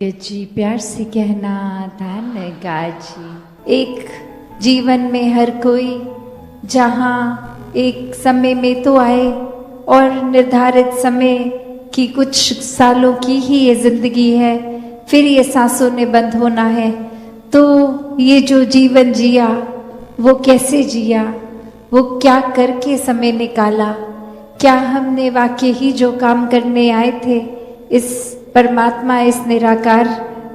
जी प्यार से कहना धन गाजी। एक जीवन में हर कोई जहाँ एक समय में तो आए और निर्धारित समय की कुछ सालों की ही ये जिंदगी है, फिर ये सांसों ने बंद होना है। तो ये जो जीवन जिया वो कैसे जिया, वो क्या करके समय निकाला, क्या हमने वाकई ही जो काम करने आए थे इस परमात्मा इस निराकार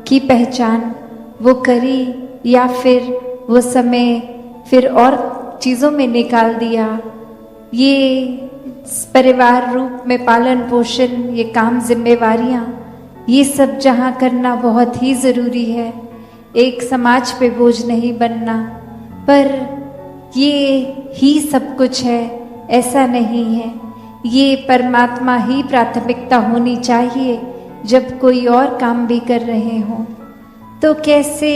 की पहचान वो करी, या फिर वो समय फिर और चीज़ों में निकाल दिया। ये परिवार रूप में पालन पोषण, ये काम जिम्मेवारियाँ, ये सब जहाँ करना बहुत ही ज़रूरी है। एक समाज पे बोझ नहीं बनना, पर ये ही सब कुछ है ऐसा नहीं है। ये परमात्मा ही प्राथमिकता होनी चाहिए जब कोई और काम भी कर रहे हों। तो कैसे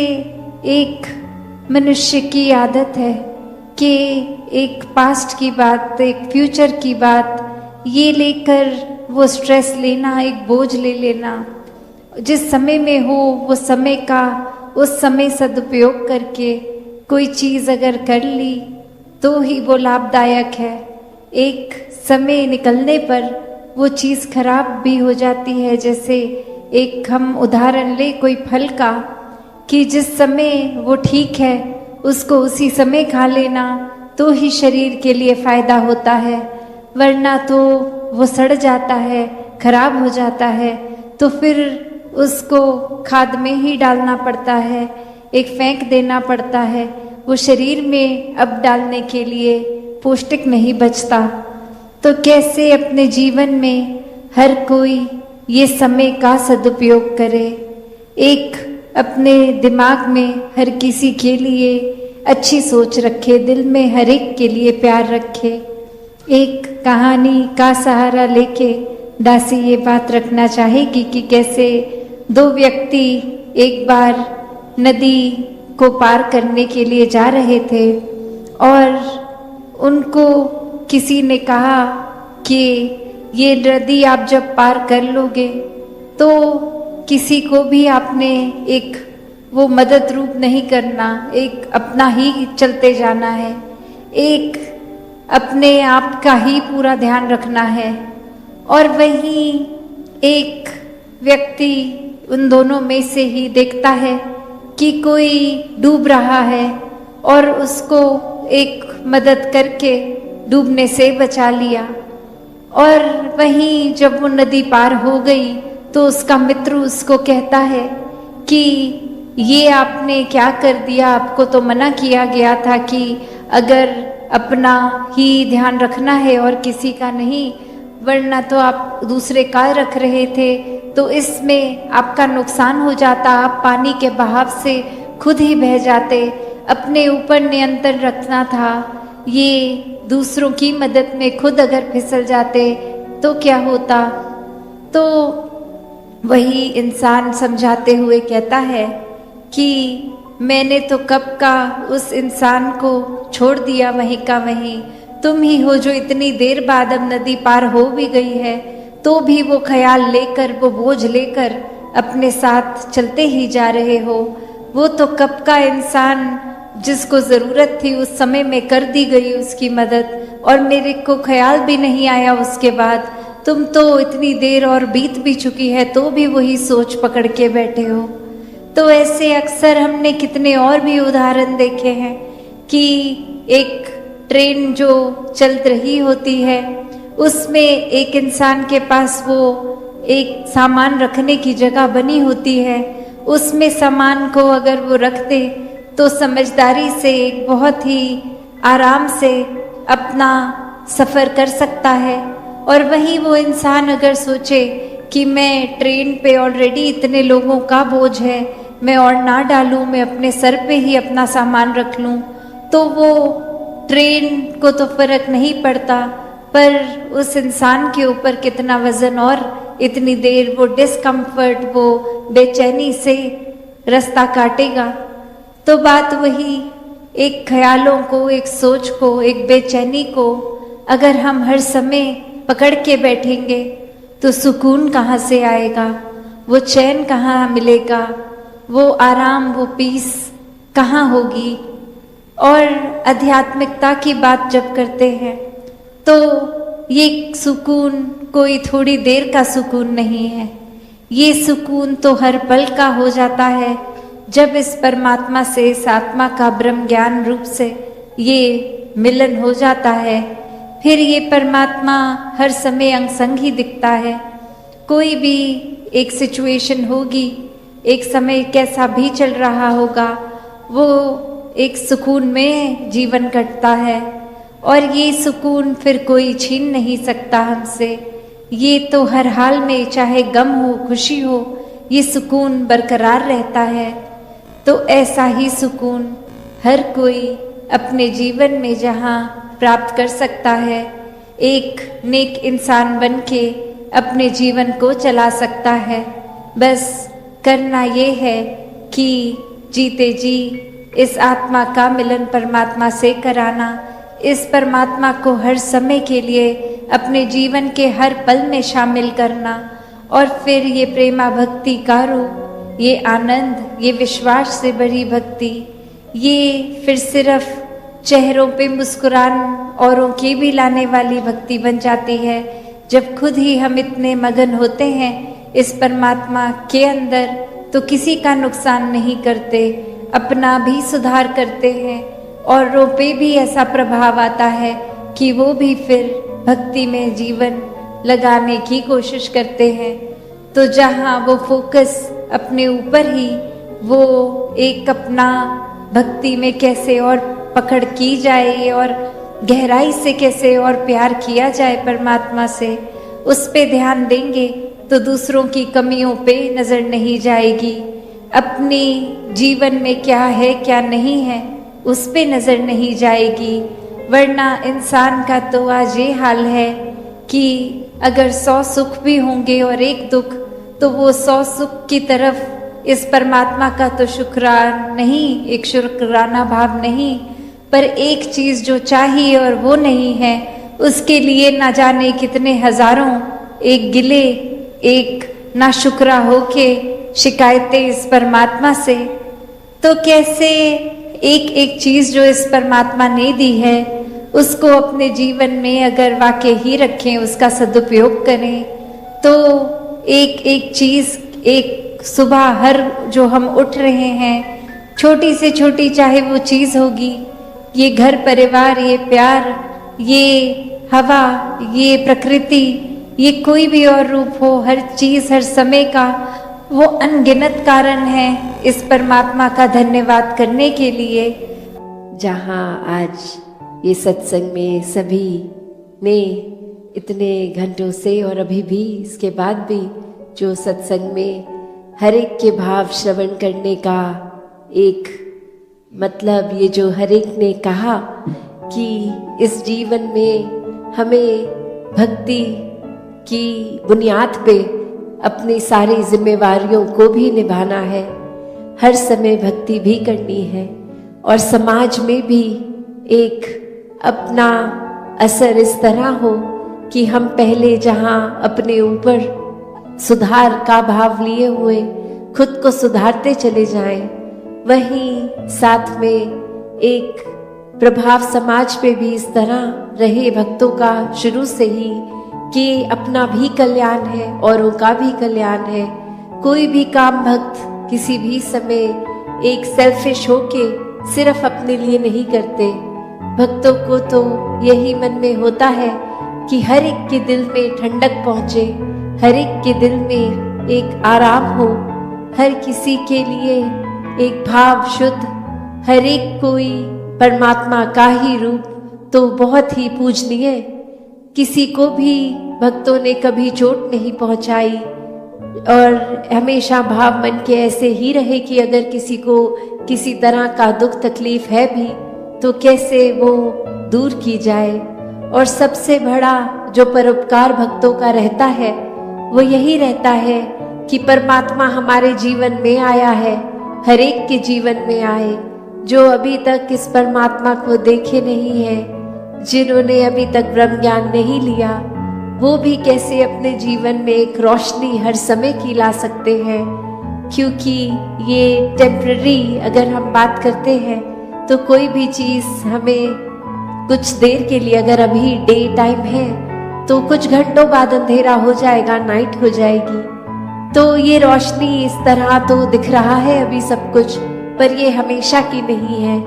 एक मनुष्य की आदत है कि एक पास्ट की बात, एक फ्यूचर की बात ये लेकर वो स्ट्रेस लेना, एक बोझ ले लेना। जिस समय में हो वो समय का उस समय सदुपयोग करके कोई चीज़ अगर कर ली तो ही वो लाभदायक है। एक समय निकलने पर वो चीज़ खराब भी हो जाती है। जैसे एक हम उदाहरण ले कोई फल का, कि जिस समय वो ठीक है उसको उसी समय खा लेना तो ही शरीर के लिए फ़ायदा होता है, वरना तो वो सड़ जाता है, खराब हो जाता है, तो फिर उसको खाद में ही डालना पड़ता है, एक फेंक देना पड़ता है। वो शरीर में अब डालने के लिए पौष्टिक नहीं बचता। तो कैसे अपने जीवन में हर कोई ये समय का सदुपयोग करे, एक अपने दिमाग में हर किसी के लिए अच्छी सोच रखे, दिल में हर एक के लिए प्यार रखे। एक कहानी का सहारा लेके दासी ये बात रखना चाहेगी कि कैसे दो व्यक्ति एक बार नदी को पार करने के लिए जा रहे थे और उनको किसी ने कहा कि ये नदी आप जब पार कर लोगे तो किसी को भी आपने एक वो मदद रूप नहीं करना, एक अपना ही चलते जाना है, एक अपने आप का ही पूरा ध्यान रखना है। और वहीं एक व्यक्ति उन दोनों में से ही देखता है कि कोई डूब रहा है और उसको एक मदद करके डूबने से बचा लिया। और वहीं जब वो नदी पार हो गई तो उसका मित्र उसको कहता है कि ये आपने क्या कर दिया, आपको तो मना किया गया था कि अगर अपना ही ध्यान रखना है और किसी का नहीं, वरना तो आप दूसरे का रख रहे थे, तो इसमें आपका नुकसान हो जाता, आप पानी के बहाव से खुद ही बह जाते, अपने ऊपर नियंत्रण रखना था। ये दूसरों की मदद में खुद अगर फिसल जाते तो क्या होता। तो वही इंसान समझाते हुए कहता है कि मैंने तो कब का उस इंसान को छोड़ दिया वहीं का वहीं, तुम ही हो जो इतनी देर बाद अब नदी पार हो भी गई है तो भी वो ख्याल लेकर, वो बोझ लेकर अपने साथ चलते ही जा रहे हो। वो तो कब का इंसान जिसको ज़रूरत थी उस समय में कर दी गई उसकी मदद, और मेरे को ख्याल भी नहीं आया उसके बाद। तुम तो इतनी देर और बीत भी चुकी है तो भी वही सोच पकड़ के बैठे हो। तो ऐसे अक्सर हमने कितने और भी उदाहरण देखे हैं कि एक ट्रेन जो चल रही होती है उसमें एक इंसान के पास वो एक सामान रखने की जगह बनी होती है, उसमें सामान को अगर वो रख दे तो समझदारी से एक बहुत ही आराम से अपना सफ़र कर सकता है। और वहीं वो इंसान अगर सोचे कि मैं ट्रेन पे ऑलरेडी इतने लोगों का बोझ है, मैं और ना डालूं, मैं अपने सर पे ही अपना सामान रख लूं, तो वो ट्रेन को तो फ़र्क नहीं पड़ता, पर उस इंसान के ऊपर कितना वज़न और इतनी देर वो डिस्कम्फर्ट, वो बेचैनी से रास्ता काटेगा। तो बात वही, एक ख्यालों को, एक सोच को, एक बेचैनी को अगर हम हर समय पकड़ के बैठेंगे तो सुकून कहाँ से आएगा। वो चैन कहाँ मिलेगा, वो आराम, वो पीस कहाँ होगी। और आध्यात्मिकता की बात जब करते हैं तो ये सुकून कोई थोड़ी देर का सुकून नहीं है, ये सुकून तो हर पल का हो जाता है जब इस परमात्मा से, इस आत्मा का ब्रह्म ज्ञान रूप से ये मिलन हो जाता है। फिर ये परमात्मा हर समय अंग संग ही दिखता है। कोई भी एक सिचुएशन होगी, एक समय कैसा भी चल रहा होगा, वो एक सुकून में जीवन कटता है और ये सुकून फिर कोई छीन नहीं सकता हमसे। ये तो हर हाल में, चाहे गम हो खुशी हो, ये सुकून बरकरार रहता है। तो ऐसा ही सुकून हर कोई अपने जीवन में जहाँ प्राप्त कर सकता है, एक नेक इंसान बन के अपने जीवन को चला सकता है। बस करना ये है कि जीते जी इस आत्मा का मिलन परमात्मा से कराना, इस परमात्मा को हर समय के लिए अपने जीवन के हर पल में शामिल करना और फिर ये प्रेमा भक्ति का रूप, ये आनंद, ये विश्वास से भरी भक्ति, ये फिर सिर्फ चेहरों पे मुस्कुरान औरों की भी लाने वाली भक्ति बन जाती है जब खुद ही हम इतने मगन होते हैं इस परमात्मा के अंदर, तो किसी का नुकसान नहीं करते, अपना भी सुधार करते हैं औरों पे भी ऐसा प्रभाव आता है कि वो भी फिर भक्ति में जीवन लगाने की कोशिश करते हैं। तो जहाँ वो फोकस अपने ऊपर ही, वो एक अपना भक्ति में कैसे और पकड़ की जाए और गहराई से कैसे और प्यार किया जाए परमात्मा से, उस पे ध्यान देंगे तो दूसरों की कमियों पे नजर नहीं जाएगी। अपनी जीवन में क्या है क्या नहीं है उस पे नजर नहीं जाएगी। वरना इंसान का तो आज ये हाल है कि अगर 100 सुख भी होंगे और एक दुख, तो वो 100 सुख की तरफ इस परमात्मा का तो शुक्राना नहीं, एक शुक्राना भाव नहीं, पर एक चीज जो चाहिए और वो नहीं है, उसके लिए ना जाने कितने हजारों एक गिले, एक नाशुक्रा होके शिकायतें इस परमात्मा से। तो कैसे एक एक चीज जो इस परमात्मा ने दी है उसको अपने जीवन में अगर वाकई ही रखें, उसका सदुपयोग करें, तो एक एक चीज, एक सुबह हर जो हम उठ रहे हैं, छोटी से छोटी चाहे वो चीज होगी, ये घर परिवार, ये प्यार, ये हवा, ये प्रकृति, ये कोई भी और रूप हो, हर चीज हर समय का वो अनगिनत कारण है इस परमात्मा का धन्यवाद करने के लिए। जहाँ आज ये सत्संग में सभी ने इतने घंटों से और अभी भी इसके बाद भी जो सत्संग में हर एक के भाव श्रवण करने का एक मतलब, ये जो हर एक ने कहा कि इस जीवन में हमें भक्ति की बुनियाद पे अपनी सारी जिम्मेवारियों को भी निभाना है, हर समय भक्ति भी करनी है और समाज में भी एक अपना असर इस तरह हो कि हम पहले जहाँ अपने ऊपर सुधार का भाव लिए हुए खुद को सुधारते चले जाएं, वहीं साथ में एक प्रभाव समाज पे भी इस तरह रहे भक्तों का शुरू से ही कि अपना भी कल्याण है, औरों का भी कल्याण है। कोई भी काम भक्त किसी भी समय एक सेल्फिश होके सिर्फ अपने लिए नहीं करते। भक्तों को तो यही मन में होता है कि हर एक के दिल में ठंडक पहुंचे, हर एक के दिल में एक आराम हो, हर किसी के लिए एक भाव शुद्ध, हर एक कोई परमात्मा का ही रूप तो बहुत ही पूजनीय। किसी को भी भक्तों ने कभी चोट नहीं पहुंचाई और हमेशा भाव मन के ऐसे ही रहे कि अगर किसी को किसी तरह का दुख तकलीफ है भी तो कैसे वो दूर की जाए। और सबसे बड़ा जो परोपकार भक्तों का रहता है वो यही रहता है कि परमात्मा हमारे जीवन में आया है, हर एक के जीवन में आए। जो अभी तक इस परमात्मा को देखे नहीं है, जिन्होंने अभी तक ब्रह्म ज्ञान नहीं लिया, वो भी कैसे अपने जीवन में एक रोशनी हर समय की ला सकते हैं, क्योंकि ये टेम्पररी अगर हम बात करते हैं तो कोई भी चीज़ हमें कुछ देर के लिए, अगर अभी डे टाइम है तो कुछ घंटों बाद अंधेरा हो जाएगा, नाइट हो जाएगी। तो ये रोशनी इस तरह तो दिख रहा है अभी सब कुछ, पर ये हमेशा की नहीं है।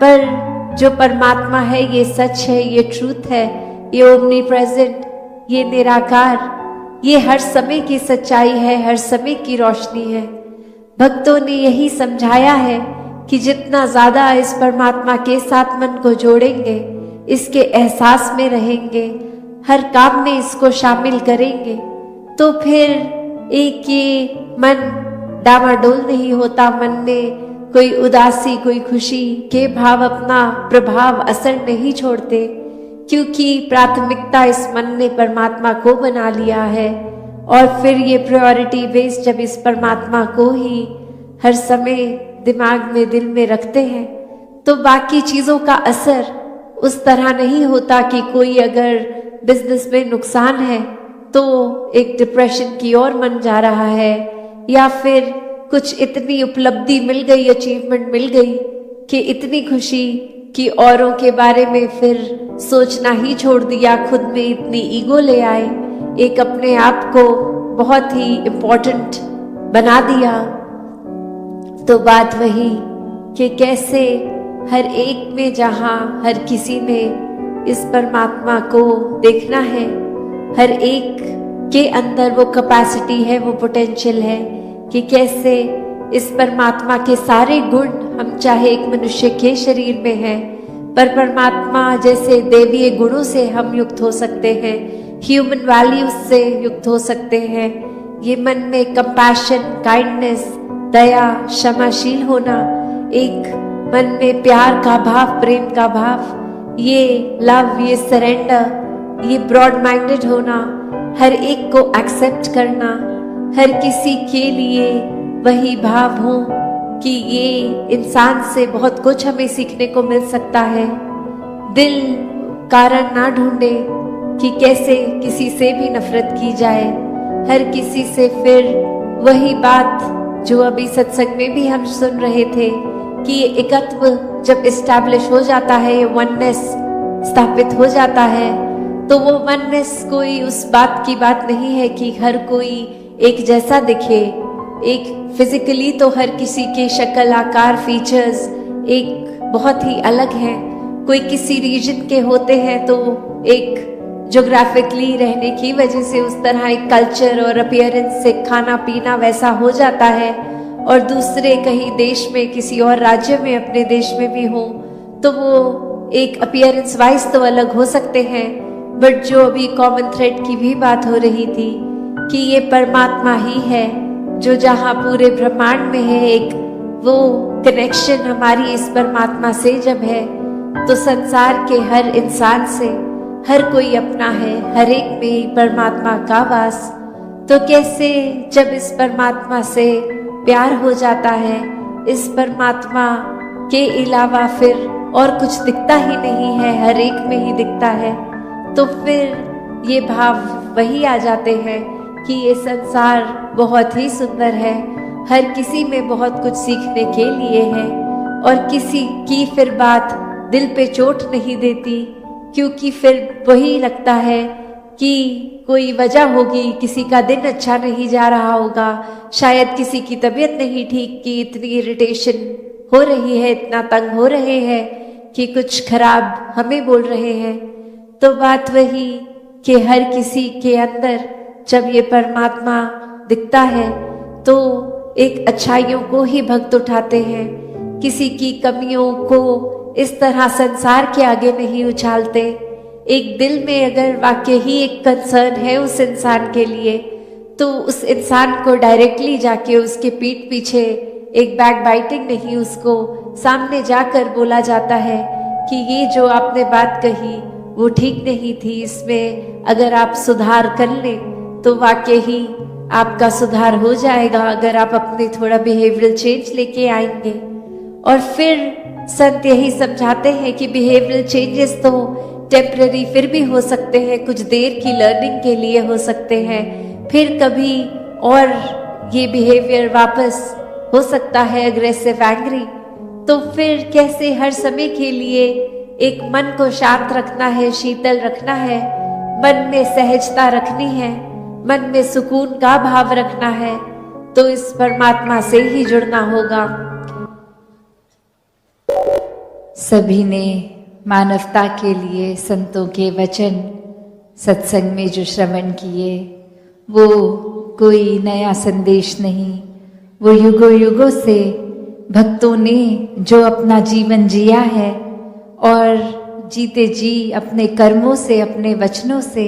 पर जो परमात्मा है, ये सच है, ये ट्रूथ है, ये ओमनी प्रेजेंट, ये निराकार, ये हर समय की सच्चाई है, हर समय की रोशनी है। भक्तों ने यही समझाया है कि जितना ज्यादा इस परमात्मा के साथ मन को जोड़ेंगे, इसके एहसास में रहेंगे, हर काम में इसको शामिल करेंगे, तो फिर एक ये मन डामाडोल नहीं होता, मन में कोई उदासी, कोई खुशी के भाव अपना प्रभाव, असर नहीं छोड़ते, क्योंकि प्राथमिकता इस मन ने परमात्मा को बना लिया है। और फिर ये प्रायोरिटी बेस जब इस परमात्मा को ही हर समय दिमाग में, दिल में रखते हैं, तो बाकी चीजों का असर उस तरह नहीं होता कि कोई अगर बिजनेस में नुकसान है तो एक डिप्रेशन की ओर मन जा रहा है, या फिर कुछ इतनी उपलब्धि मिल गई, अचीवमेंट मिल गई कि इतनी खुशी कि औरों के बारे में फिर सोचना ही छोड़ दिया, खुद में इतनी ईगो ले आए, एक अपने आप को बहुत ही इम्पोर्टेंट बना दिया। तो बात वही कि कैसे हर एक में, जहाँ हर किसी में इस परमात्मा को देखना है, हर एक के अंदर वो कैपेसिटी है, वो पोटेंशियल है कि कैसे इस परमात्मा के सारे गुण, हम चाहे एक मनुष्य के शरीर में हैं, पर परमात्मा जैसे दैवीय गुणों से हम युक्त हो सकते हैं, ह्यूमन वैल्यूज से युक्त हो सकते हैं। ये मन में कंपैशन, काइंडनेस, दया, क्षमाशील होना, एक मन में प्यार का भाव, प्रेम का भाव, ये लव, ये सरेंडर, ये ब्रॉड माइंडेड होना, हर एक को एक्सेप्ट करना, हर किसी के लिए वही भाव हो कि ये इंसान से बहुत कुछ हमें सीखने को मिल सकता है। दिल कारण ना ढूंढे कि कैसे किसी से भी नफरत की जाए, हर किसी से फिर वही बात जो अभी सत्संग में भी हम सुन रहे थे कि ये एकत्व जब इस्टेब्लिश हो जाता है, ये वननेस स्थापित हो जाता है, तो वो वननेस कोई उस बात की बात नहीं है कि हर कोई एक जैसा दिखे। एक फिजिकली तो हर किसी के शक्ल, आकार, फीचर्स एक बहुत ही अलग है। कोई किसी रीजन के होते हैं तो एक ज्योग्राफिकली रहने की वजह से उस तरह एक कल्चर और अपीयरेंस से खाना पीना वैसा हो जाता है, और दूसरे कहीं देश में, किसी और राज्य में, अपने देश में भी हो तो वो एक अपीयरेंस वाइज तो अलग हो सकते हैं। बट जो अभी कॉमन थ्रेड की भी बात हो रही थी कि ये परमात्मा ही है जो जहाँ पूरे ब्रह्मांड में है, एक वो कनेक्शन हमारी इस परमात्मा से जब है तो संसार के हर इंसान से हर कोई अपना है, हर एक में ही परमात्मा का वास। तो कैसे जब इस परमात्मा से प्यार हो जाता है, इस परमात्मा के अलावा फिर और कुछ दिखता ही नहीं है, हर एक में ही दिखता है, तो फिर ये भाव वही आ जाते हैं कि ये संसार बहुत ही सुंदर है, हर किसी में बहुत कुछ सीखने के लिए है, और किसी की फिर बात दिल पे चोट नहीं देती, क्योंकि फिर वही लगता है कि कोई वजह होगी, किसी का दिन अच्छा नहीं जा रहा होगा, शायद किसी की तबीयत नहीं ठीक कि इतनी इरिटेशन हो रही है, इतना तंग हो रहे हैं कि कुछ खराब हमें बोल रहे हैं। तो बात वही कि हर किसी के अंदर जब ये परमात्मा दिखता है तो एक अच्छाइयों को ही भक्त उठाते हैं, किसी की कमियों को इस तरह संसार के आगे नहीं उछालते। एक दिल में अगर वाकई ही एक कंसर्न है उस इंसान के लिए, तो उस इंसान को डायरेक्टली जाके उसके पीठ पीछे एक बैक बाइटिंग नहीं, उसको सामने जाकर बोला जाता है कि ये जो आपने बात कही वो ठीक नहीं थी, इसमें अगर आप सुधार कर लें तो वाकई ही आपका सुधार हो जाएगा, अगर आप अपने थोड़ा बिहेवियरल चेंज लेके आएंगे। और फिर संत यही समझाते हैं कि बिहेवियरल चेंजेस तो टेम्पररी फिर भी हो सकते हैं, कुछ देर की लर्निंग के लिए हो सकते हैं, फिर कभी और ये बिहेवियर वापस हो सकता है अग्रेसिव, एंग्री। तो फिर कैसे हर समय के लिए एक मन को शांत रखना है, शीतल रखना है, मन में सहजता रखनी है, मन में सुकून का भाव रखना है, तो इस परमात्मा से ही जुड़ना होगा। सभी ने मानवता के लिए संतों के वचन सत्संग में जो श्रवण किए, वो कोई नया संदेश नहीं, वो युगों युगों से भक्तों ने जो अपना जीवन जिया है और जीते जी अपने कर्मों से, अपने वचनों से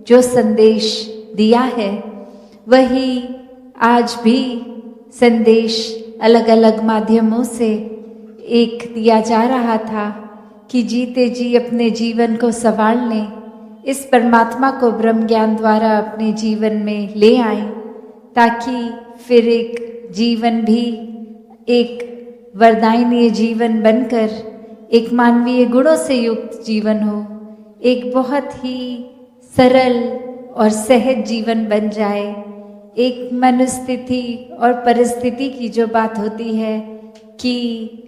जो संदेश दिया है, वही आज भी संदेश अलग अलग माध्यमों से एक दिया जा रहा था कि जीते जी अपने जीवन को संवार लें, इस परमात्मा को ब्रह्म ज्ञान द्वारा अपने जीवन में ले आएं, ताकि फिर एक जीवन भी एक वरदायनीय जीवन बनकर एक मानवीय गुणों से युक्त जीवन हो, एक बहुत ही सरल और सहज जीवन बन जाए। एक मनस्थिति और परिस्थिति की जो बात होती है कि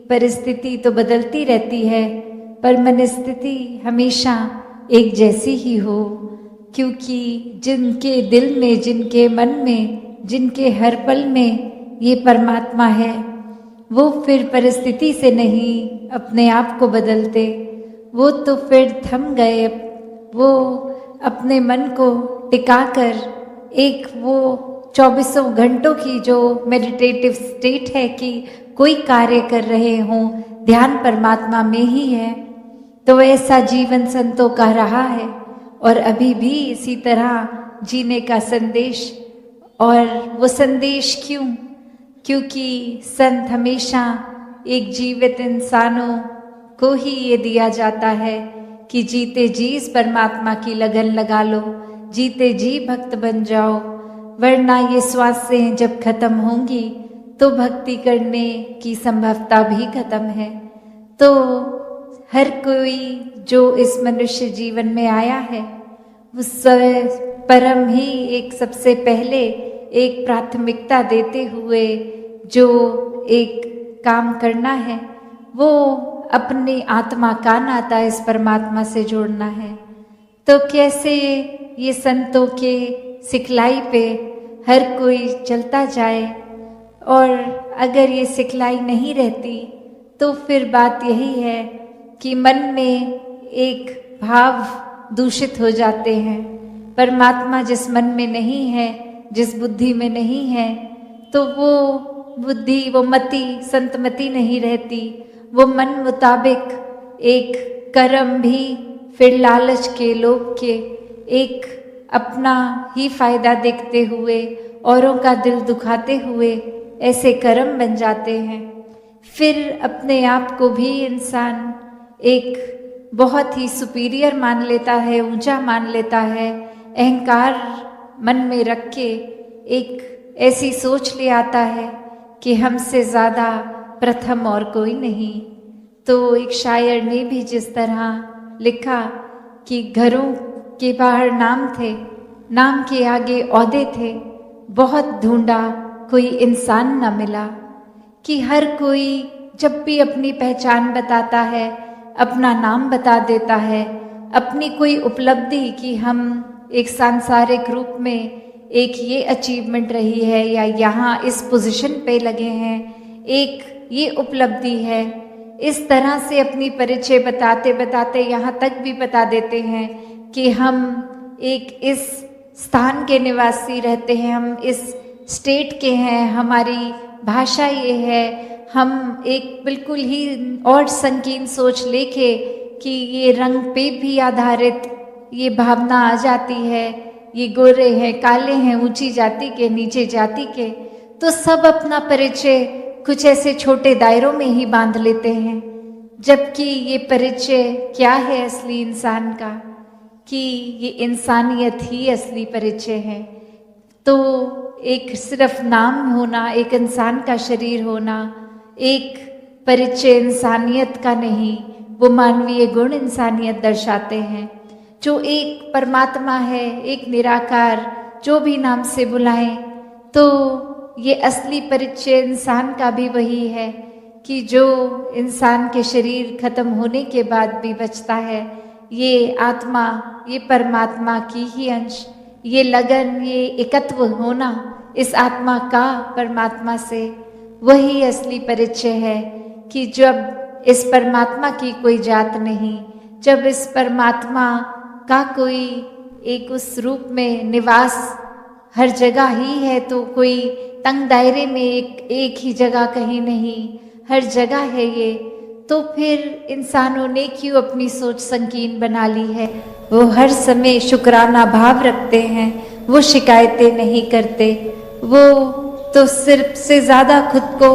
परिस्थिति तो बदलती रहती है, पर मनस्थिति हमेशा एक जैसी ही हो, क्योंकि जिनके दिल में, जिनके मन में, जिनके हर पल में ये परमात्मा है, वो फिर परिस्थिति से नहीं अपने आप को बदलते, वो तो फिर थम गए, वो अपने मन को टिकाकर एक वो 24 घंटों की जो मेडिटेटिव स्टेट है कि कोई कार्य कर रहे हों, ध्यान परमात्मा में ही है। तो ऐसा जीवन संतों का रहा है और अभी भी इसी तरह जीने का संदेश। और वो संदेश क्यों? क्योंकि संत हमेशा एक जीवित इंसानों को ही ये दिया जाता है कि जीते जी इस परमात्मा की लगन लगा लो, जीते जी भक्त बन जाओ, वरना ये श्वासें जब खत्म होंगी तो भक्ति करने की संभवता भी खत्म है। तो हर कोई जो इस मनुष्य जीवन में आया है, उस परम ही एक सबसे पहले एक प्राथमिकता देते हुए जो एक काम करना है, वो अपनी आत्मा का नाता इस परमात्मा से जोड़ना है। तो कैसे ये संतों के सिखलाई पे हर कोई चलता जाए, और अगर ये सिखलाई नहीं रहती तो फिर बात यही है कि मन में एक भाव दूषित हो जाते हैं। परमात्मा जिस मन में नहीं है, जिस बुद्धि में नहीं है, तो वो बुद्धि, वो मति संतमति नहीं रहती। वो मन मुताबिक एक कर्म भी फिर लालच के, लोभ के, एक अपना ही फायदा देखते हुए, औरों का दिल दुखाते हुए ऐसे कर्म बन जाते हैं। फिर अपने आप को भी इंसान एक बहुत ही सुपीरियर मान लेता है, ऊंचा मान लेता है, अहंकार मन में रख के एक ऐसी सोच ले आता है कि हमसे ज़्यादा प्रथम और कोई नहीं। तो एक शायर ने भी जिस तरह लिखा कि घरों के बाहर नाम थे, नाम के आगे ओहदे थे, बहुत ढूंढा कोई इंसान न मिला। कि हर कोई जब भी अपनी पहचान बताता है, अपना नाम बता देता है, अपनी कोई उपलब्धि कि हम एक सांसारिक रूप में एक ये अचीवमेंट रही है या यहाँ इस पोजीशन पे लगे हैं, एक ये उपलब्धि है, इस तरह से अपनी परिचय बताते बताते यहाँ तक भी बता देते हैं कि हम एक इस स्थान के निवासी रहते हैं, हम इस स्टेट के हैं, हमारी भाषा ये है। हम एक बिल्कुल ही और संकीर्ण सोच लेके कि ये रंग पे भी आधारित ये भावना आ जाती है, ये गोरे हैं, काले हैं, ऊंची जाति के, नीचे जाति के, तो सब अपना परिचय कुछ ऐसे छोटे दायरों में ही बांध लेते हैं। जबकि ये परिचय क्या है असली इंसान का, कि ये इंसानियत ही असली परिचय है। तो एक सिर्फ नाम होना, एक इंसान का शरीर होना, एक परिचय इंसानियत का नहीं, वो मानवीय गुण इंसानियत दर्शाते हैं। जो एक परमात्मा है, एक निराकार, जो भी नाम से बुलाएं, तो ये असली परिचय इंसान का भी वही है कि जो इंसान के शरीर खत्म होने के बाद भी बचता है, ये आत्मा, ये परमात्मा की ही अंश, ये लगन, ये एकत्व होना इस आत्मा का परमात्मा से, वही असली परिचय है कि जब इस परमात्मा की कोई जात नहीं, जब इस परमात्मा का कोई एक उस रूप में निवास हर जगह ही है, तो कोई तंग दायरे में एक ही जगह कहीं नहीं, हर जगह है ये, तो फिर इंसानों ने क्यों अपनी सोच संकीर्ण बना ली है। वो हर समय शुक्राना भाव रखते हैं, वो शिकायतें नहीं करते, वो तो सिर्फ से ज़्यादा खुद को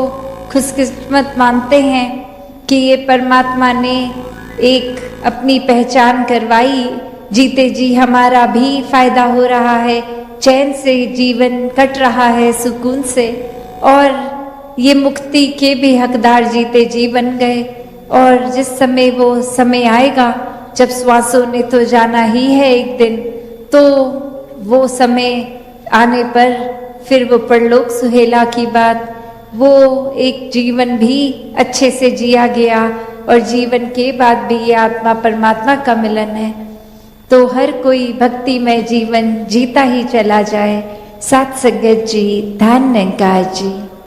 खुशकिस्मत मानते हैं कि ये परमात्मा ने एक अपनी पहचान करवाई, जीते जी हमारा भी फायदा हो रहा है, चैन से जीवन कट रहा है सुकून से, और ये मुक्ति के भी हकदार जीते जी बन गए। और जिस समय वो समय आएगा जब श्वासों ने तो जाना ही है एक दिन, तो वो समय आने पर फिर वो परलोक सुहेला की बात, वो एक जीवन भी अच्छे से जिया गया और जीवन के बाद भी ये आत्मा परमात्मा का मिलन है। तो हर कोई भक्तिमय जीवन जीता ही चला जाए। सात संगत जी, धन्यवाद जी।